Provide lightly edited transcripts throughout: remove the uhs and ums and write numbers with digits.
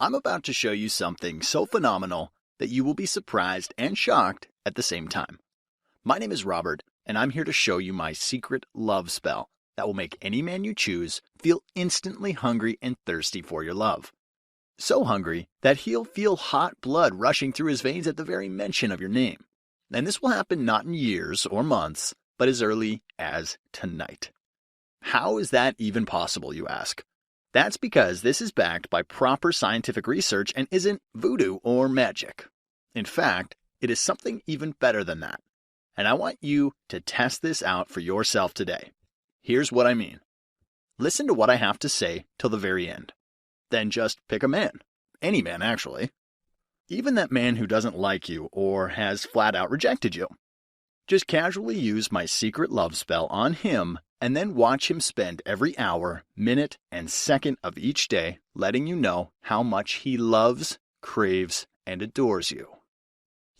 I'm about to show you something so phenomenal that you will be surprised and shocked at the same time. My name is Robert, and I'm here to show you my secret love spell that will make any man you choose feel instantly hungry and thirsty for your love. So hungry that he'll feel hot blood rushing through his veins at the very mention of your name. And this will happen not in years or months, but as early as tonight. How is that even possible, you ask? That's because this is backed by proper scientific research and isn't voodoo or magic. In fact, it is something even better than that. And I want you to test this out for yourself today. Here's what I mean. Listen to what I have to say till the very end. Then just pick a man. Any man, actually. Even that man who doesn't like you or has flat out rejected you. Just casually use my secret love spell on him and then watch him spend every hour, minute, and second of each day letting you know how much he loves, craves, and adores you.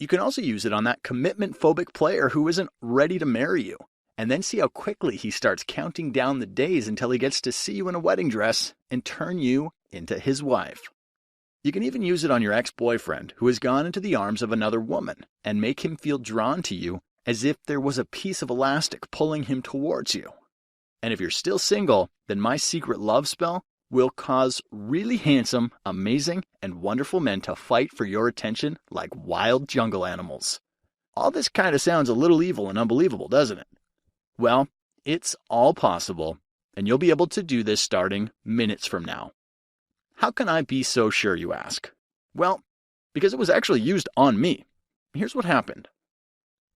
You can also use it on that commitment-phobic player who isn't ready to marry you, and then see how quickly he starts counting down the days until he gets to see you in a wedding dress and turn you into his wife. You can even use it on your ex-boyfriend who has gone into the arms of another woman and make him feel drawn to you as if there was a piece of elastic pulling him towards you. And if you're still single, then my secret love spell will cause really handsome, amazing, and wonderful men to fight for your attention like wild jungle animals. All this kind of sounds a little evil and unbelievable, doesn't it? Well, it's all possible, and you'll be able to do this starting minutes from now. How can I be so sure, you ask? Well, because it was actually used on me. Here's what happened.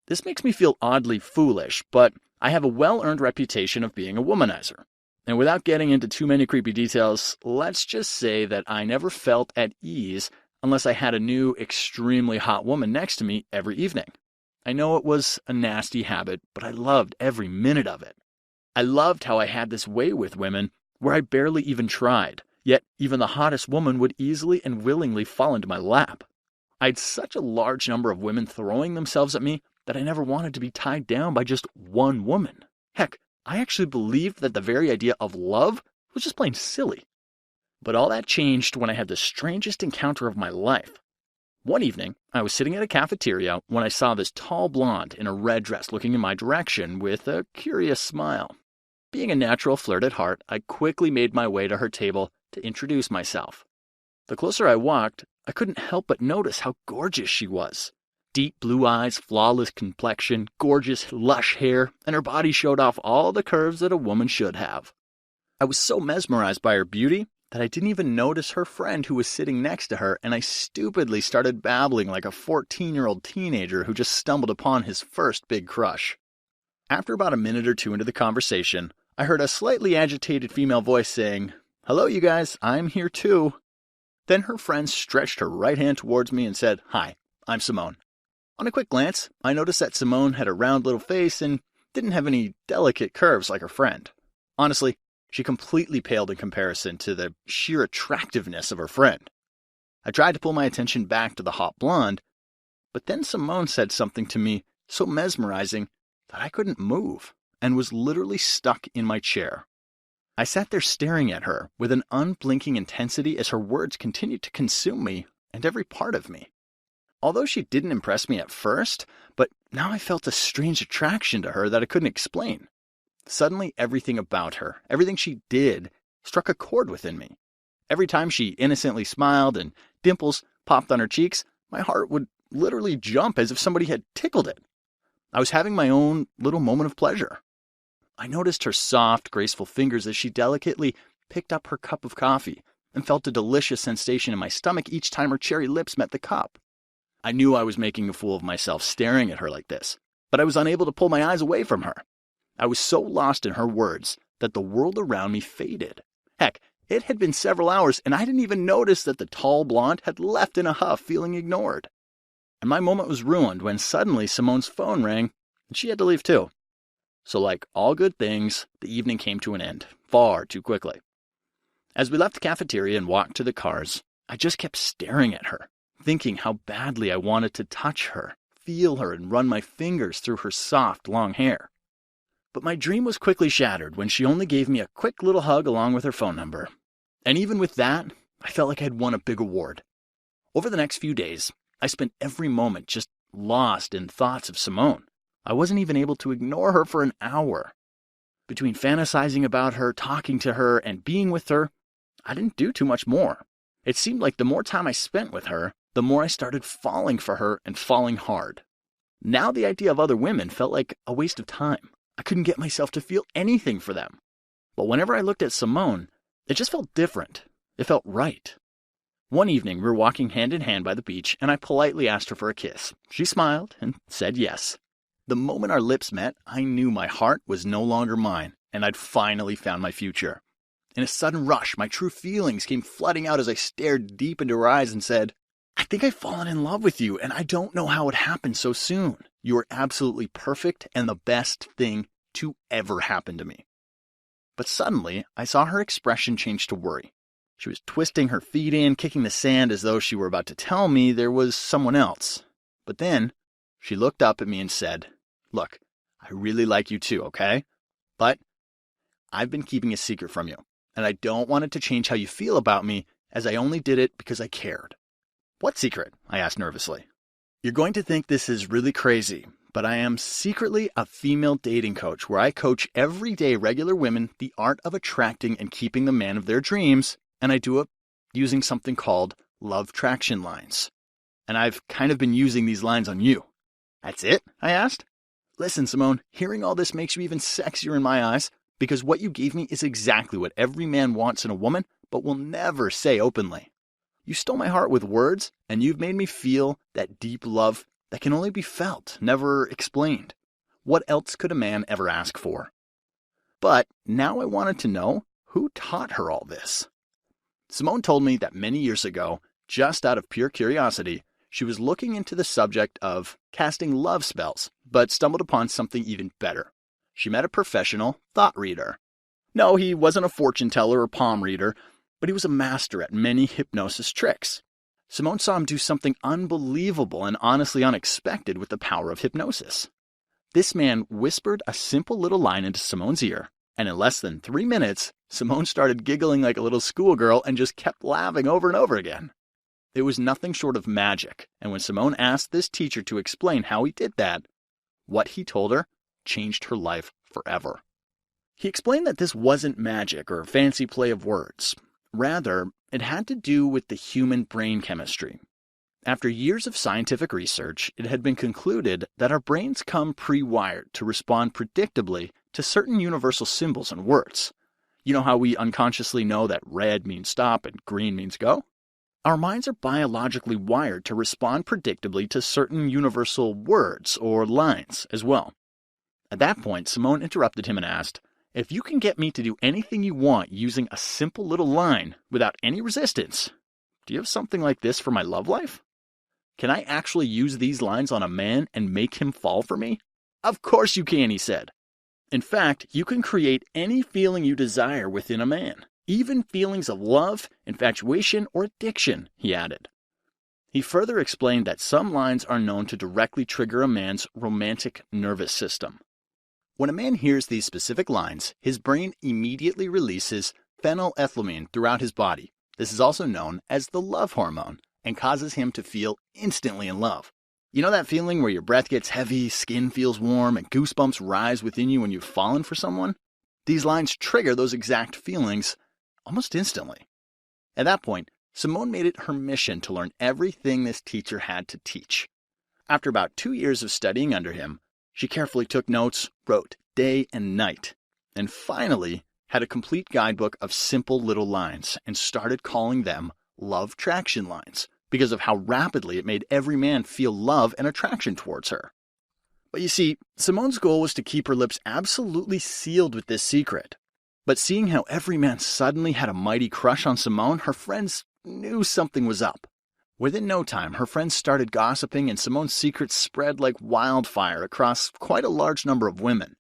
This makes me feel oddly foolish, but I have a well-earned reputation of being a womanizer. And without getting into too many creepy details, let's just say that I never felt at ease unless I had a new, extremely hot woman next to me every evening. I know it was a nasty habit, but I loved every minute of it. I loved how I had this way with women where I barely even tried, yet even the hottest woman would easily and willingly fall into my lap. I had such a large number of women throwing themselves at me that I never wanted to be tied down by just one woman. Heck, I actually believed that the very idea of love was just plain silly. But all that changed when I had the strangest encounter of my life. One evening, I was sitting at a cafeteria when I saw this tall blonde in a red dress looking in my direction with a curious smile. Being a natural flirt at heart, I quickly made my way to her table to introduce myself. The closer I walked, I couldn't help but notice how gorgeous she was. Deep blue eyes, flawless complexion, gorgeous, lush hair, and her body showed off all the curves that a woman should have. I was so mesmerized by her beauty that I didn't even notice her friend who was sitting next to her, and I stupidly started babbling like a 14-year-old teenager who just stumbled upon his first big crush. After about a minute or two into the conversation, I heard a slightly agitated female voice saying, "Hello, you guys, I'm here too." Then her friend stretched her right hand towards me and said, "Hi, I'm Simone." On a quick glance, I noticed that Simone had a round little face and didn't have any delicate curves like her friend. Honestly, she completely paled in comparison to the sheer attractiveness of her friend. I tried to pull my attention back to the hot blonde, but then Simone said something to me so mesmerizing that I couldn't move and was literally stuck in my chair. I sat there staring at her with an unblinking intensity as her words continued to consume me and every part of me. Although she didn't impress me at first, but now I felt a strange attraction to her that I couldn't explain. Suddenly, everything about her, everything she did, struck a chord within me. Every time she innocently smiled and dimples popped on her cheeks, my heart would literally jump as if somebody had tickled it. I was having my own little moment of pleasure. I noticed her soft, graceful fingers as she delicately picked up her cup of coffee and felt a delicious sensation in my stomach each time her cherry lips met the cup. I knew I was making a fool of myself staring at her like this, but I was unable to pull my eyes away from her. I was so lost in her words that the world around me faded. Heck, it had been several hours and I didn't even notice that the tall blonde had left in a huff, feeling ignored. And my moment was ruined when suddenly Simone's phone rang and she had to leave too. So like all good things, the evening came to an end, far too quickly. As we left the cafeteria and walked to the cars, I just kept staring at her, thinking how badly I wanted to touch her, feel her, and run my fingers through her soft, long hair. But my dream was quickly shattered when she only gave me a quick little hug along with her phone number. And even with that, I felt like I'd won a big award. Over the next few days, I spent every moment just lost in thoughts of Simone. I wasn't even able to ignore her for an hour. Between fantasizing about her, talking to her, and being with her, I didn't do too much more. It seemed like the more time I spent with her, the more I started falling for her and falling hard. Now the idea of other women felt like a waste of time. I couldn't get myself to feel anything for them. But whenever I looked at Simone, it just felt different. It felt right. One evening, we were walking hand in hand by the beach, and I politely asked her for a kiss. She smiled and said yes. The moment our lips met, I knew my heart was no longer mine, and I'd finally found my future. In a sudden rush, my true feelings came flooding out as I stared deep into her eyes and said, I think I've fallen in love with you, and I don't know how it happened so soon. You are absolutely perfect and the best thing to ever happen to me. But suddenly, I saw her expression change to worry. She was twisting her feet in, kicking the sand as though she were about to tell me there was someone else. But then, she looked up at me and said, Look, I really like you too, okay? But I've been keeping a secret from you, and I don't want it to change how you feel about me, as I only did it because I cared. What secret? I asked nervously. You're going to think this is really crazy, but I am secretly a female dating coach where I coach everyday regular women the art of attracting and keeping the man of their dreams, and I do it using something called Lovetraction lines. And I've kind of been using these lines on you. That's it? I asked. Listen, Simone, hearing all this makes you even sexier in my eyes, because what you gave me is exactly what every man wants in a woman, but will never say openly. You stole my heart with words, and you've made me feel that deep love that can only be felt, never explained. What else could a man ever ask for? But now I wanted to know who taught her all this. Simone told me that many years ago, just out of pure curiosity, she was looking into the subject of casting love spells, but stumbled upon something even better. She met a professional thought reader. No, he wasn't a fortune teller or palm reader, but he was a master at many hypnosis tricks. Simone saw him do something unbelievable and honestly unexpected with the power of hypnosis. This man whispered a simple little line into Simone's ear, and in less than 3 minutes, Simone started giggling like a little schoolgirl and just kept laughing over and over again. It was nothing short of magic, and when Simone asked this teacher to explain how he did that, what he told her changed her life forever. He explained that this wasn't magic or fancy play of words. Rather, it had to do with the human brain chemistry. After years of scientific research, it had been concluded that our brains come pre-wired to respond predictably to certain universal symbols and words. You know how we unconsciously know that red means stop and green means go? Our minds are biologically wired to respond predictably to certain universal words or lines as well. At that point, Simone interrupted him and asked, If you can get me to do anything you want using a simple little line without any resistance, do you have something like this for my love life? Can I actually use these lines on a man and make him fall for me? Of course you can, he said. In fact, you can create any feeling you desire within a man, even feelings of love, infatuation, or addiction, he added. He further explained that some lines are known to directly trigger a man's romantic nervous system. When a man hears these specific lines, his brain immediately releases phenylethylamine throughout his body. This is also known as the love hormone and causes him to feel instantly in love. You know that feeling where your breath gets heavy, skin feels warm, and goosebumps rise within you when you've fallen for someone? These lines trigger those exact feelings almost instantly. At that point, Simone made it her mission to learn everything this teacher had to teach. After about 2 years of studying under him, she carefully took notes, wrote day and night, and finally had a complete guidebook of simple little lines and started calling them Lovetraction lines because of how rapidly it made every man feel love and attraction towards her. But you see, Simone's goal was to keep her lips absolutely sealed with this secret. But seeing how every man suddenly had a mighty crush on Simone, her friends knew something was up. Within no time, her friends started gossiping and Simone's secret spread like wildfire across quite a large number of women.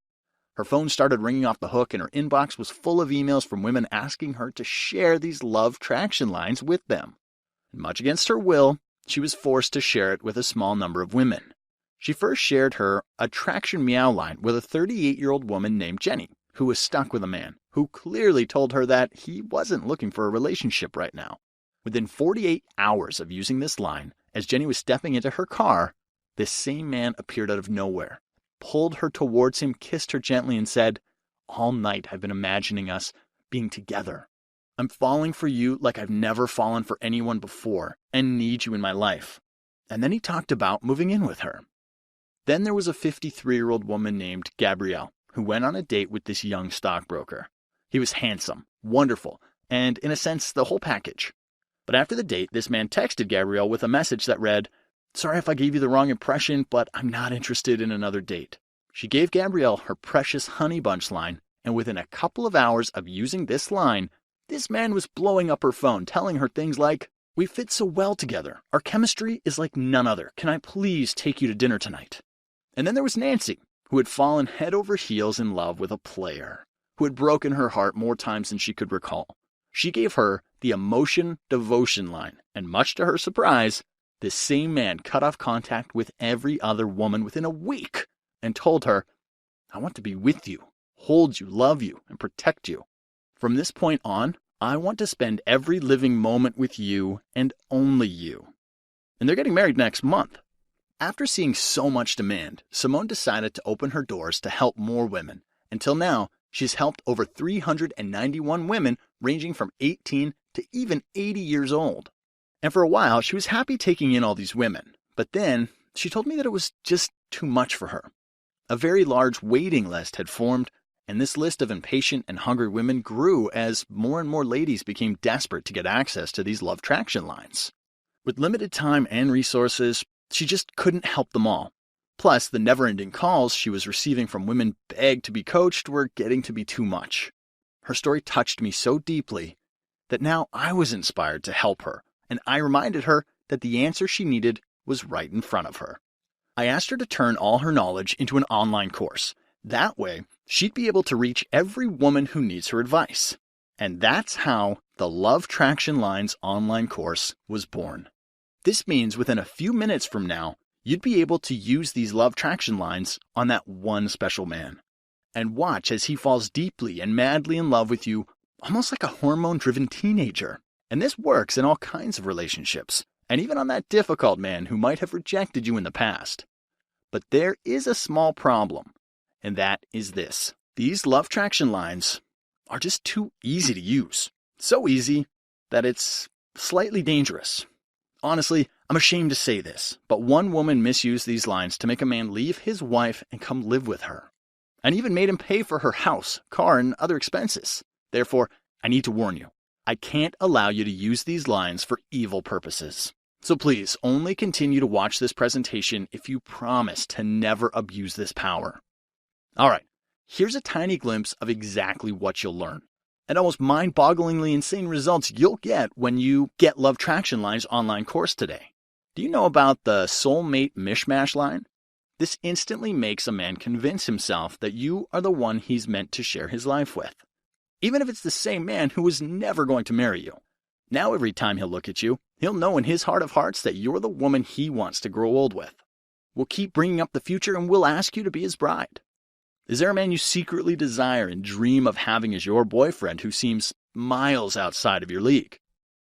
Her phone started ringing off the hook and her inbox was full of emails from women asking her to share these Lovetraction lines with them. And much against her will, she was forced to share it with a small number of women. She first shared her attraction meow line with a 38-year-old woman named Jenny, who was stuck with a man who clearly told her that he wasn't looking for a relationship right now. Within 48 hours of using this line, as Jenny was stepping into her car, this same man appeared out of nowhere, pulled her towards him, kissed her gently, and said, "All night I've been imagining us being together. I'm falling for you like I've never fallen for anyone before and need you in my life." And then he talked about moving in with her. Then there was a 53-year-old woman named Gabrielle who went on a date with this young stockbroker. He was handsome, wonderful, and in a sense, the whole package. But after the date, this man texted Gabrielle with a message that read, "Sorry if I gave you the wrong impression, but I'm not interested in another date." She gave Gabrielle her precious honey bunch line, and within a couple of hours of using this line, this man was blowing up her phone, telling her things like, "We fit so well together. Our chemistry is like none other. Can I please take you to dinner tonight?" And then there was Nancy, who had fallen head over heels in love with a player, who had broken her heart more times than she could recall. She gave her the emotion devotion line, and much to her surprise, this same man cut off contact with every other woman within a week and told her, "I want to be with you, hold you, love you, and protect you. From this point on, I want to spend every living moment with you and only you." And they're getting married next month. After seeing so much demand, Simone decided to open her doors to help more women. Until now, she's helped over 391 women ranging from 18 to even 80 years old. And for a while, she was happy taking in all these women. But then she told me that it was just too much for her. A very large waiting list had formed, and this list of impatient and hungry women grew as more and more ladies became desperate to get access to these Lovetraction lines. With limited time and resources, she just couldn't help them all. Plus, the never-ending calls she was receiving from women begged to be coached were getting to be too much. Her story touched me so deeply that now I was inspired to help her, and I reminded her that the answer she needed was right in front of her. I asked her to turn all her knowledge into an online course. That way, she'd be able to reach every woman who needs her advice. And that's how the Lovetraction Lines online course was born. This means within a few minutes from now, you'd be able to use these Lovetraction lines on that one special man. And watch as he falls deeply and madly in love with you, almost like a hormone-driven teenager. And this works in all kinds of relationships, and even on that difficult man who might have rejected you in the past. But there is a small problem, and that is this. These Lovetraction lines are just too easy to use. So easy that it's slightly dangerous. Honestly, I'm ashamed to say this, but one woman misused these lines to make a man leave his wife and come live with her, and even made him pay for her house, car, and other expenses. Therefore, I need to warn you, I can't allow you to use these lines for evil purposes. So please, only continue to watch this presentation if you promise to never abuse this power. Alright, here's a tiny glimpse of exactly what you'll learn, and almost mind-bogglingly insane results you'll get when you get Lovetraction Line's online course today. Do you know about the soulmate mishmash line? This instantly makes a man convince himself that you are the one he's meant to share his life with, even if it's the same man who was never going to marry you. Now every time he'll look at you, he'll know in his heart of hearts that you're the woman he wants to grow old with. We'll keep bringing up the future and we'll ask you to be his bride. Is there a man you secretly desire and dream of having as your boyfriend who seems miles outside of your league?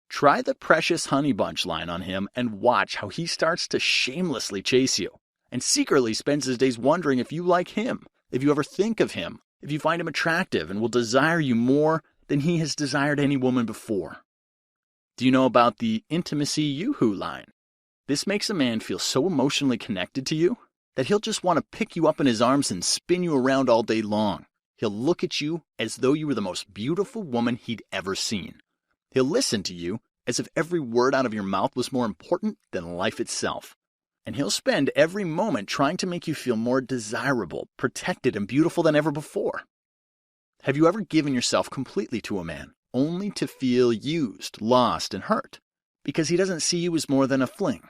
Try the precious honey bunch line on him and watch how he starts to shamelessly chase you and secretly spends his days wondering if you like him, if you ever think of him, if you find him attractive and will desire you more than he has desired any woman before. Do you know about the intimacy yoo-hoo line? This makes a man feel so emotionally connected to you that he'll just want to pick you up in his arms and spin you around all day long. He'll look at you as though you were the most beautiful woman he'd ever seen. He'll listen to you as if every word out of your mouth was more important than life itself. And he'll spend every moment trying to make you feel more desirable, protected, and beautiful than ever before. Have you ever given yourself completely to a man, only to feel used, lost, and hurt, because he doesn't see you as more than a fling?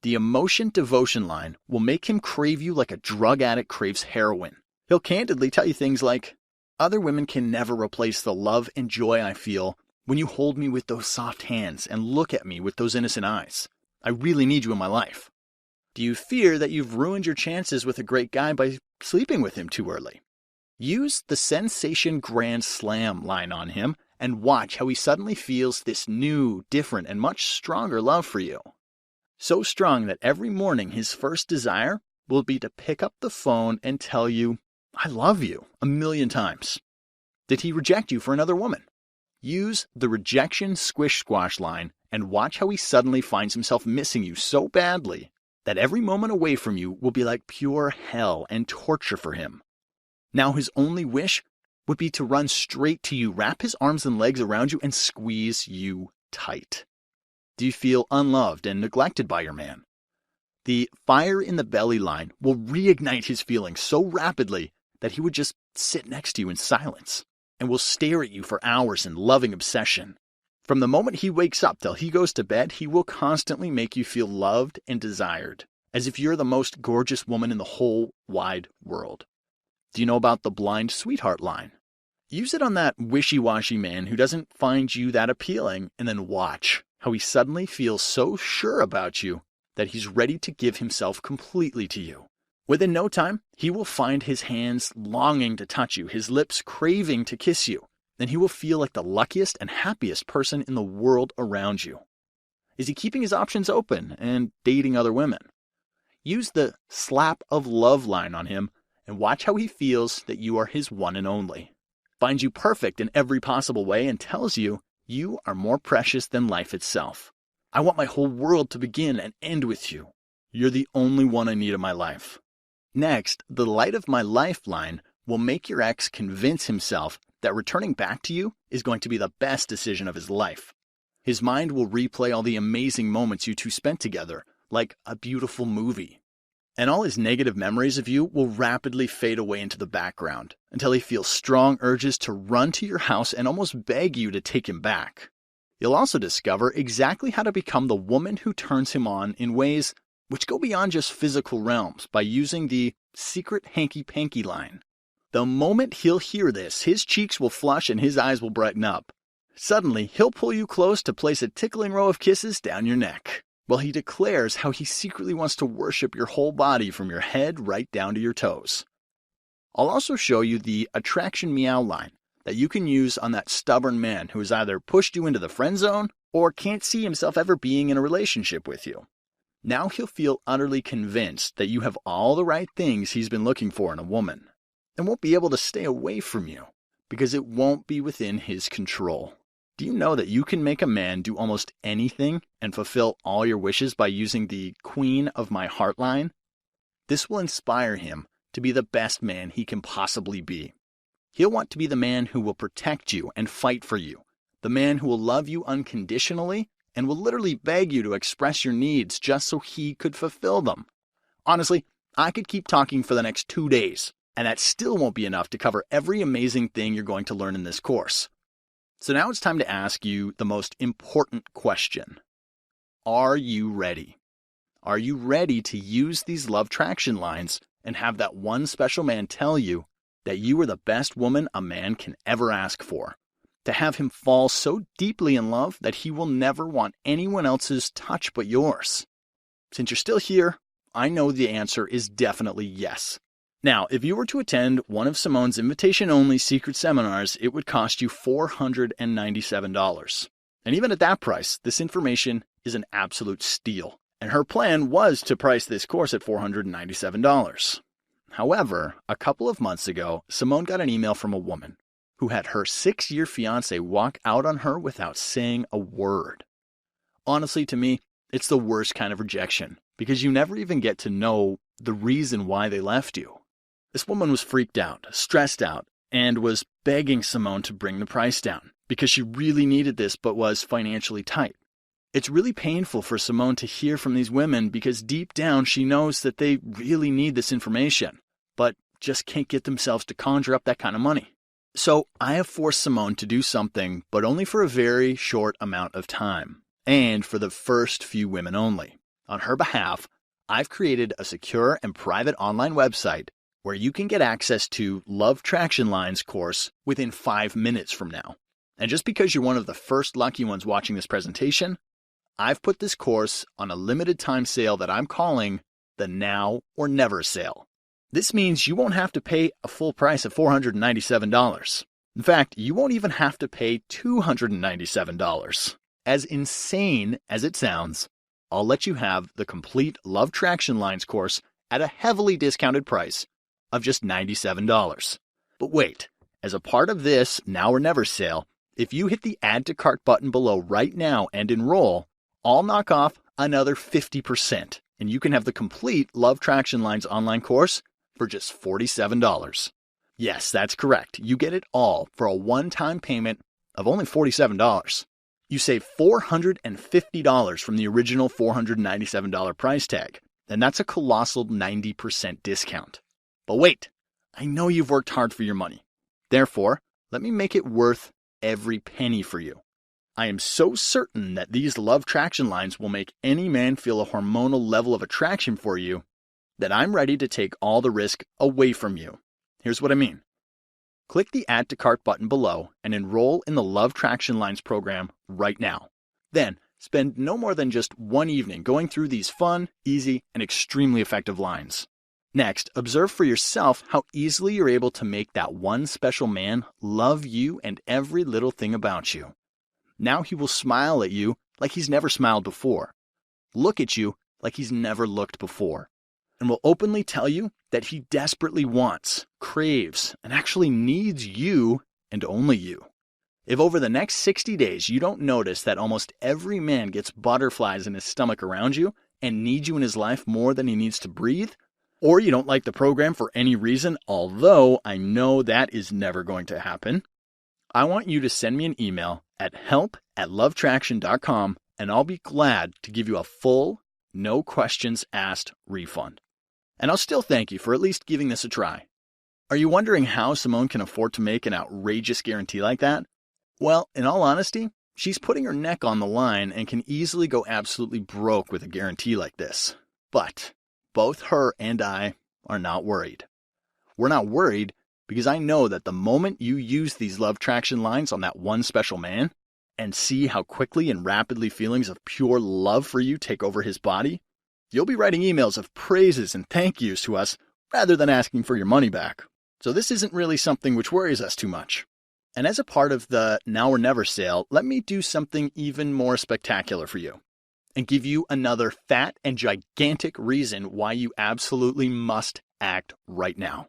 The emotion devotion line will make him crave you like a drug addict craves heroin. He'll candidly tell you things like, "Other women can never replace the love and joy I feel when you hold me with those soft hands and look at me with those innocent eyes. I really need you in my life." Do you fear that you've ruined your chances with a great guy by sleeping with him too early? Use the Sensation Grand Slam line on him and watch how he suddenly feels this new, different, and much stronger love for you. So strong that every morning his first desire will be to pick up the phone and tell you, "I love you," 1,000,000 times. Did he reject you for another woman? Use the rejection squish squash line and watch how he suddenly finds himself missing you so badly that every moment away from you will be like pure hell and torture for him. Now his only wish would be to run straight to you, wrap his arms and legs around you, and squeeze you tight. Do you feel unloved and neglected by your man? The fire in the belly line will reignite his feelings so rapidly that he would just sit next to you in silence and will stare at you for hours in loving obsession. From the moment he wakes up till he goes to bed, he will constantly make you feel loved and desired, as if you're the most gorgeous woman in the whole wide world. Do you know about the blind sweetheart line? Use it on that wishy-washy man who doesn't find you that appealing, and then watch how he suddenly feels so sure about you that he's ready to give himself completely to you. Within no time, he will find his hands longing to touch you, his lips craving to kiss you, and he will feel like the luckiest and happiest person in the world around you. Is he keeping his options open and dating other women? Use the slap of love line on him and watch how he feels that you are his one and only. Finds you perfect in every possible way and tells you you are more precious than life itself. I want my whole world to begin and end with you. You're the only one I need in my life. Next, the light of my life line will make your ex convince himself that returning back to you is going to be the best decision of his life. His mind will replay all the amazing moments you two spent together, like a beautiful movie. And all his negative memories of you will rapidly fade away into the background until he feels strong urges to run to your house and almost beg you to take him back. You'll also discover exactly how to become the woman who turns him on in ways which go beyond just physical realms by using the secret hanky-panky line. The moment he'll hear this, his cheeks will flush and his eyes will brighten up. Suddenly, he'll pull you close to place a tickling row of kisses down your neck, while he declares how he secretly wants to worship your whole body from your head right down to your toes. I'll also show you the attraction meow line that you can use on that stubborn man who has either pushed you into the friend zone or can't see himself ever being in a relationship with you. Now he'll feel utterly convinced that you have all the right things he's been looking for in a woman, and won't be able to stay away from you because it won't be within his control. Do you know that you can make a man do almost anything and fulfill all your wishes by using the Queen of My Heart line? This will inspire him to be the best man he can possibly be. He'll want to be the man who will protect you and fight for you, the man who will love you unconditionally and will literally beg you to express your needs just so he could fulfill them. Honestly, I could keep talking for the next 2 days, and that still won't be enough to cover every amazing thing you're going to learn in this course. So now it's time to ask you the most important question. Are you ready? Are you ready to use these Lovetraction lines and have that one special man tell you that you are the best woman a man can ever ask for? To have him fall so deeply in love that he will never want anyone else's touch but yours? Since you're still here, I know the answer is definitely yes. Now, if you were to attend one of Simone's invitation-only secret seminars, it would cost you $497. And even at that price, this information is an absolute steal. And her plan was to price this course at $497. However, a couple of months ago, Simone got an email from a woman who had her 6-year fiancé walk out on her without saying a word. Honestly, to me, it's the worst kind of rejection because you never even get to know the reason why they left you. This woman was freaked out, stressed out, and was begging Simone to bring the price down because she really needed this but was financially tight. It's really painful for Simone to hear from these women because deep down she knows that they really need this information, but just can't get themselves to conjure up that kind of money. So I have forced Simone to do something, but only for a very short amount of time, and for the first few women only. On her behalf, I've created a secure and private online website where you can get access to Lovetraction Lines course within 5 minutes from now. And just because you're one of the first lucky ones watching this presentation, I've put this course on a limited time sale that I'm calling the Now or Never sale. This means you won't have to pay a full price of $497. In fact, you won't even have to pay $297. As insane as it sounds, I'll let you have the complete Lovetraction Lines course at a heavily discounted price of just $97. But wait, as a part of this now or never sale, if you hit the Add to Cart button below right now and enroll, I'll knock off another 50%, and you can have the complete Lovetraction Lines online course for just $47. Yes, that's correct. You get it all for a one-time payment of only $47. You save $450 from the original $497 price tag, and that's a colossal 90% discount. But wait, I know you've worked hard for your money. Therefore, let me make it worth every penny for you. I am so certain that these Lovetraction Lines will make any man feel a hormonal level of attraction for you that I'm ready to take all the risk away from you. Here's what I mean. Click the Add to Cart button below and enroll in the Lovetraction Lines program right now. Then, spend no more than just one evening going through these fun, easy, and extremely effective lines. Next, observe for yourself how easily you're able to make that one special man love you and every little thing about you. Now he will smile at you like he's never smiled before, look at you like he's never looked before, and will openly tell you that he desperately wants, craves, and actually needs you and only you. If over the next 60 days you don't notice that almost every man gets butterflies in his stomach around you and needs you in his life more than he needs to breathe, or you don't like the program for any reason, although I know that is never going to happen, I want you to send me an email at help@lovetraction.com, and I'll be glad to give you a full, no questions asked refund. And I'll still thank you for at least giving this a try. Are you wondering how Simone can afford to make an outrageous guarantee like that? Well, in all honesty, she's putting her neck on the line and can easily go absolutely broke with a guarantee like this. But both her and I are not worried. We're not worried because I know that the moment you use these Lovetraction Lines on that one special man and see how quickly and rapidly feelings of pure love for you take over his body, you'll be writing emails of praises and thank yous to us rather than asking for your money back. So this isn't really something which worries us too much. And as a part of the Now or Never sale, let me do something even more spectacular for you and give you another fat and gigantic reason why you absolutely must act right now.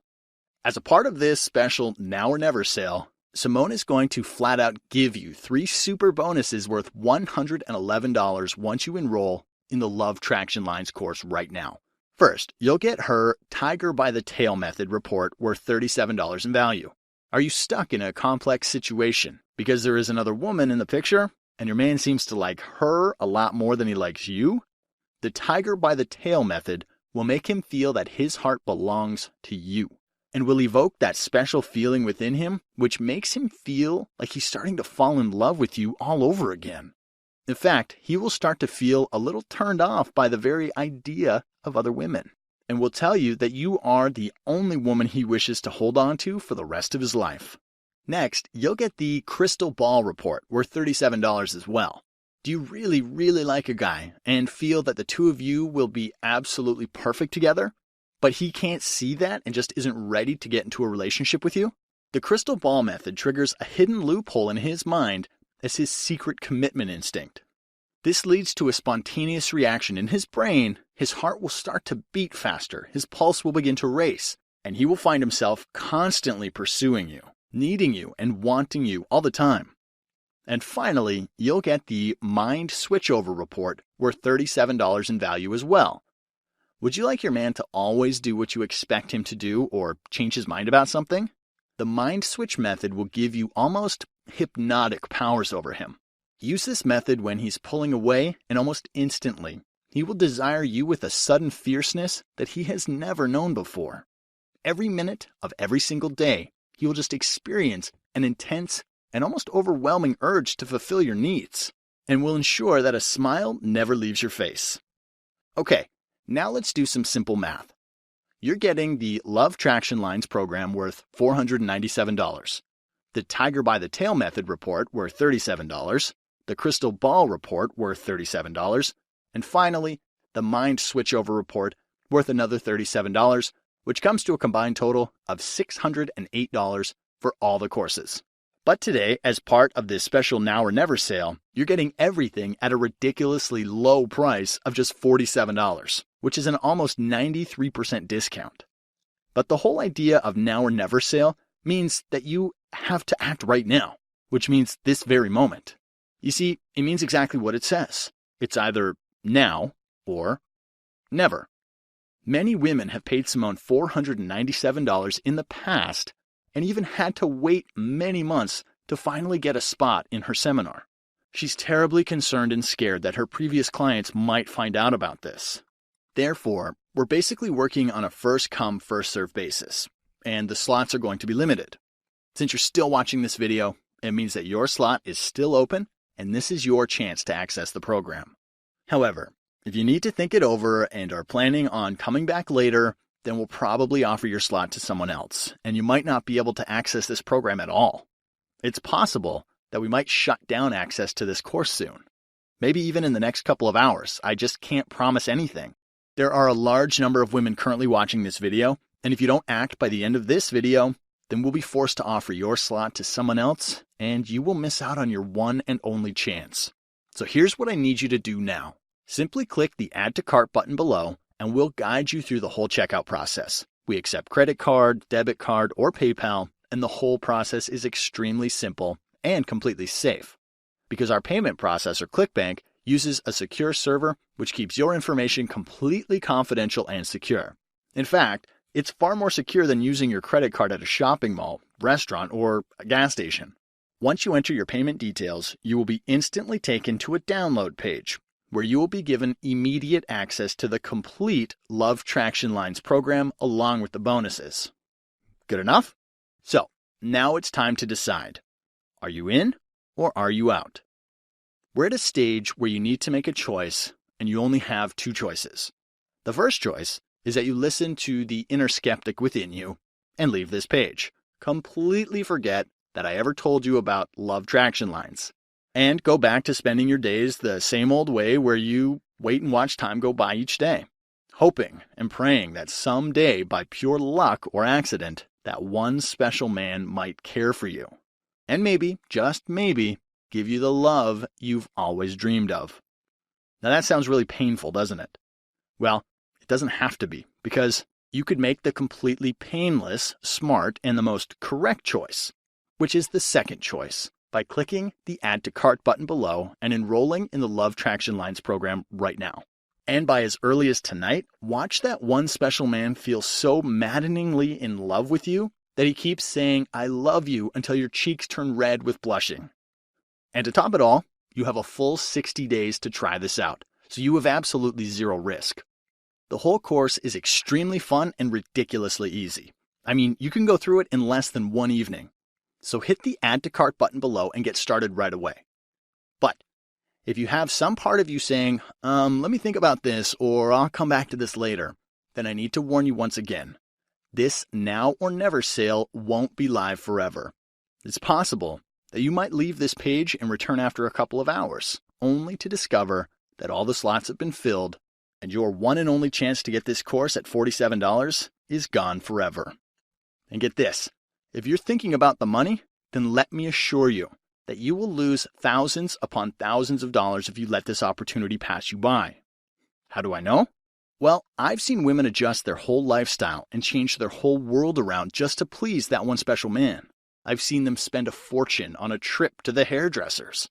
As a part of this special Now or Never sale, Simone is going to flat out give you 3 super bonuses worth $111 once you enroll in the Lovetraction Lines course right now. First, you'll get her Tiger by the Tail Method report worth $37 in value. Are you stuck in a complex situation because there is another woman in the picture and your man seems to like her a lot more than he likes you? The Tiger by the Tail Method will make him feel that his heart belongs to you and will evoke that special feeling within him which makes him feel like he's starting to fall in love with you all over again. In fact, he will start to feel a little turned off by the very idea of other women and will tell you that you are the only woman he wishes to hold on to for the rest of his life. Next, you'll get the Crystal Ball report worth $37 as well. Do you really, really like a guy and feel that the two of you will be absolutely perfect together, but he can't see that and just isn't ready to get into a relationship with you? The Crystal Ball method triggers a hidden loophole in his mind as his secret commitment instinct. This leads to a spontaneous reaction in his brain. His heart will start to beat faster, his pulse will begin to race, and he will find himself constantly pursuing you, needing you, and wanting you all the time. And finally, you'll get the Mind Switchover report worth $37 in value as well. Would you like your man to always do what you expect him to do or change his mind about something? The Mind Switch method will give you almost hypnotic powers over him. Use this method when he's pulling away, and almost instantly, he will desire you with a sudden fierceness that he has never known before. Every minute of every single day, he will just experience an intense and almost overwhelming urge to fulfill your needs, and will ensure that a smile never leaves your face. Okay, now let's do some simple math. You're getting the Lovetraction Lines program worth $497, the Tiger by the Tail Method report worth $37, the Crystal Ball report worth $37, and finally, the Mind Switchover report worth another $37, which comes to a combined total of $608 for all the courses. But today, as part of this special Now or Never sale, you're getting everything at a ridiculously low price of just $47, which is an almost 93% discount. But the whole idea of Now or Never sale means that you have to act right now, which means this very moment. You see, it means exactly what it says. It's either now or never. Many women have paid Simone $497 in the past and even had to wait many months to finally get a spot in her seminar. She's terribly concerned and scared that her previous clients might find out about this. Therefore, we're basically working on a first-come, first-served basis, and the slots are going to be limited. Since you're still watching this video, it means that your slot is still open, and this is your chance to access the program. However, if you need to think it over and are planning on coming back later, then we'll probably offer your slot to someone else, and you might not be able to access this program at all. It's possible that we might shut down access to this course soon. Maybe even in the next couple of hours. I just can't promise anything. There are a large number of women currently watching this video, and if you don't act by the end of this video, then we'll be forced to offer your slot to someone else, and you will miss out on your one and only chance. So here's what I need you to do now. Simply click the Add to Cart button below, and we'll guide you through the whole checkout process. We accept credit card, debit card, or PayPal, and the whole process is extremely simple and completely safe. Because our payment processor, ClickBank, uses a secure server which keeps your information completely confidential and secure. In fact, it's far more secure than using your credit card at a shopping mall, restaurant, or a gas station. Once you enter your payment details, you will be instantly taken to a download page, where you will be given immediate access to the complete Lovetraction Lines program along with the bonuses. Good enough? So, now it's time to decide. Are you in or are you out? We're at a stage where you need to make a choice and you only have two choices. The first choice is that you listen to the inner skeptic within you and leave this page. Completely forget that I ever told you about Lovetraction Lines. And go back to spending your days the same old way where you wait and watch time go by each day, hoping and praying that someday, by pure luck or accident, that one special man might care for you. And maybe, just maybe, give you the love you've always dreamed of. Now that sounds really painful, doesn't it? Well, it doesn't have to be, because you could make the completely painless, smart, and the most correct choice, which is the second choice, by clicking the Add to Cart button below and enrolling in the Lovetraction Lines program right now. And by as early as tonight, watch that one special man feel so maddeningly in love with you that he keeps saying, "I love you," until your cheeks turn red with blushing. And to top it all, you have a full 60 days to try this out, so you have absolutely zero risk. The whole course is extremely fun and ridiculously easy. I mean, you can go through it in less than one evening. So hit the Add to Cart button below and get started right away. But if you have some part of you saying, let me think about this, or I'll come back to this later, then I need to warn you once again. This Now or Never sale won't be live forever. It's possible that you might leave this page and return after a couple of hours, only to discover that all the slots have been filled and your one and only chance to get this course at $47 is gone forever. And get this. If you're thinking about the money, then let me assure you that you will lose thousands upon thousands of dollars if you let this opportunity pass you by. How do I know? Well, I've seen women adjust their whole lifestyle and change their whole world around just to please that one special man. I've seen them spend a fortune on a trip to the hairdressers.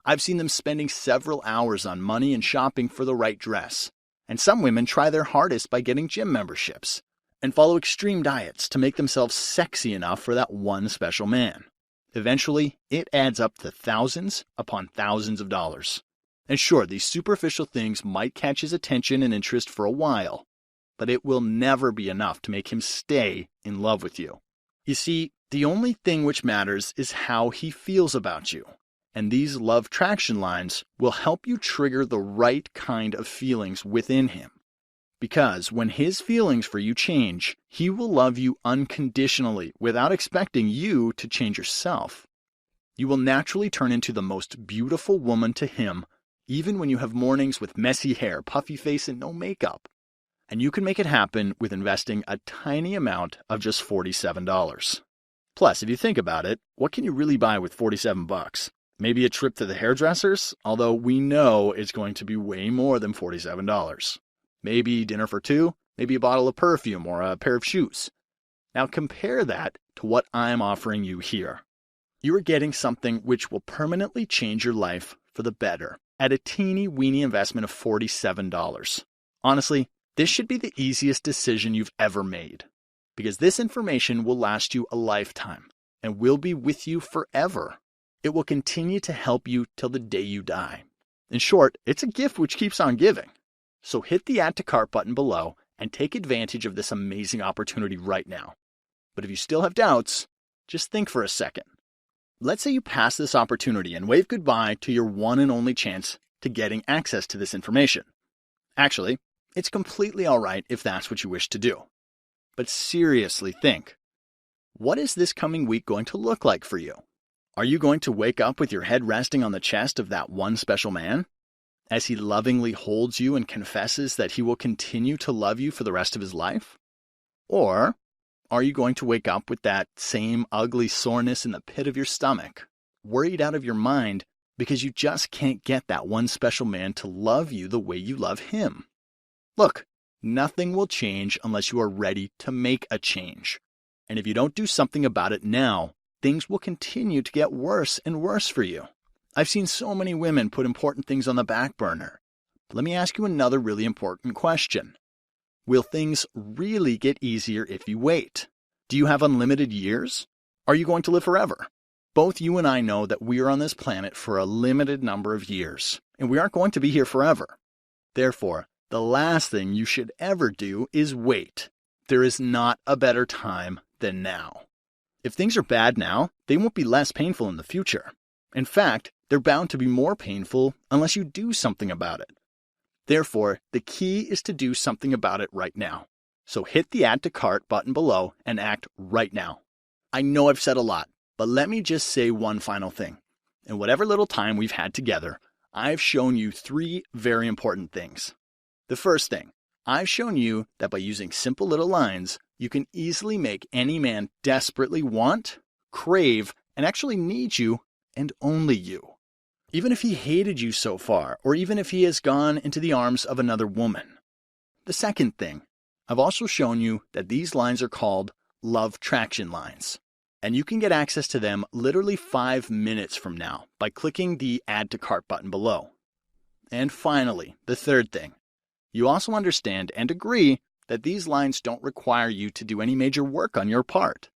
I've seen them spending several hours on money and shopping for the right dress. And some women try their hardest by getting gym memberships and follow extreme diets to make themselves sexy enough for that one special man. Eventually, it adds up to thousands upon thousands of dollars. And sure, these superficial things might catch his attention and interest for a while, but it will never be enough to make him stay in love with you. You see, the only thing which matters is how he feels about you. And these Lovetraction Lines will help you trigger the right kind of feelings within him. Because when his feelings for you change, he will love you unconditionally without expecting you to change yourself. You will naturally turn into the most beautiful woman to him, even when you have mornings with messy hair, puffy face, and no makeup. And you can make it happen with investing a tiny amount of just $47. Plus, if you think about it, what can you really buy with $47? Maybe a trip to the hairdressers, although we know it's going to be way more than $47. Maybe dinner for two, maybe a bottle of perfume or a pair of shoes. Now compare that to what I'm offering you here. You are getting something which will permanently change your life for the better at a teeny-weeny investment of $47. Honestly, this should be the easiest decision you've ever made, because this information will last you a lifetime and will be with you forever. It will continue to help you till the day you die. In short, it's a gift which keeps on giving. So hit the Add to Cart button below and take advantage of this amazing opportunity right now. But if you still have doubts, just think for a second. Let's say you pass this opportunity and wave goodbye to your one and only chance to getting access to this information. Actually, it's completely all right if that's what you wish to do. But seriously think, what is this coming week going to look like for you? Are you going to wake up with your head resting on the chest of that one special man, as he lovingly holds you and confesses that he will continue to love you for the rest of his life? Or are you going to wake up with that same ugly soreness in the pit of your stomach, worried out of your mind because you just can't get that one special man to love you the way you love him? Look, nothing will change unless you are ready to make a change. And if you don't do something about it now, things will continue to get worse and worse for you. I've seen so many women put important things on the back burner. But let me ask you another really important question. Will things really get easier if you wait? Do you have unlimited years? Are you going to live forever? Both you and I know that we are on this planet for a limited number of years, and we aren't going to be here forever. Therefore, the last thing you should ever do is wait. There is not a better time than now. If things are bad now, they won't be less painful in the future. In fact, they're bound to be more painful unless you do something about it. Therefore, the key is to do something about it right now. So hit the Add to Cart button below and act right now. I know I've said a lot, but let me just say one final thing. In whatever little time we've had together, I've shown you 3 very important things. The first thing, I've shown you that by using simple little lines, you can easily make any man desperately want, crave, and actually need you, and only you. Even if he hated you so far, or even if he has gone into the arms of another woman. The second thing, I've also shown you that these lines are called Lovetraction lines, and you can get access to them literally 5 minutes from now by clicking the Add to Cart button below. And finally, the third thing, you also understand and agree that these lines don't require you to do any major work on your part.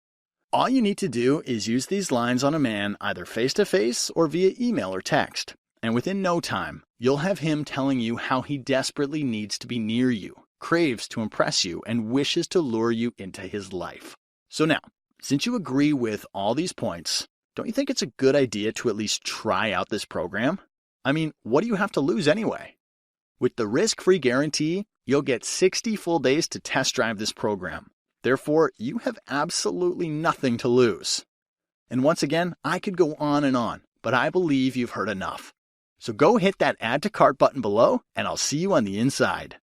All you need to do is use these lines on a man either face-to-face or via email or text, and within no time, you'll have him telling you how he desperately needs to be near you, craves to impress you, and wishes to lure you into his life. So now, since you agree with all these points, don't you think it's a good idea to at least try out this program? I mean, what do you have to lose anyway? With the risk-free guarantee, you'll get 60 full days to test drive this program. Therefore, you have absolutely nothing to lose. And once again, I could go on, but I believe you've heard enough. So go hit that Add to Cart button below, and I'll see you on the inside.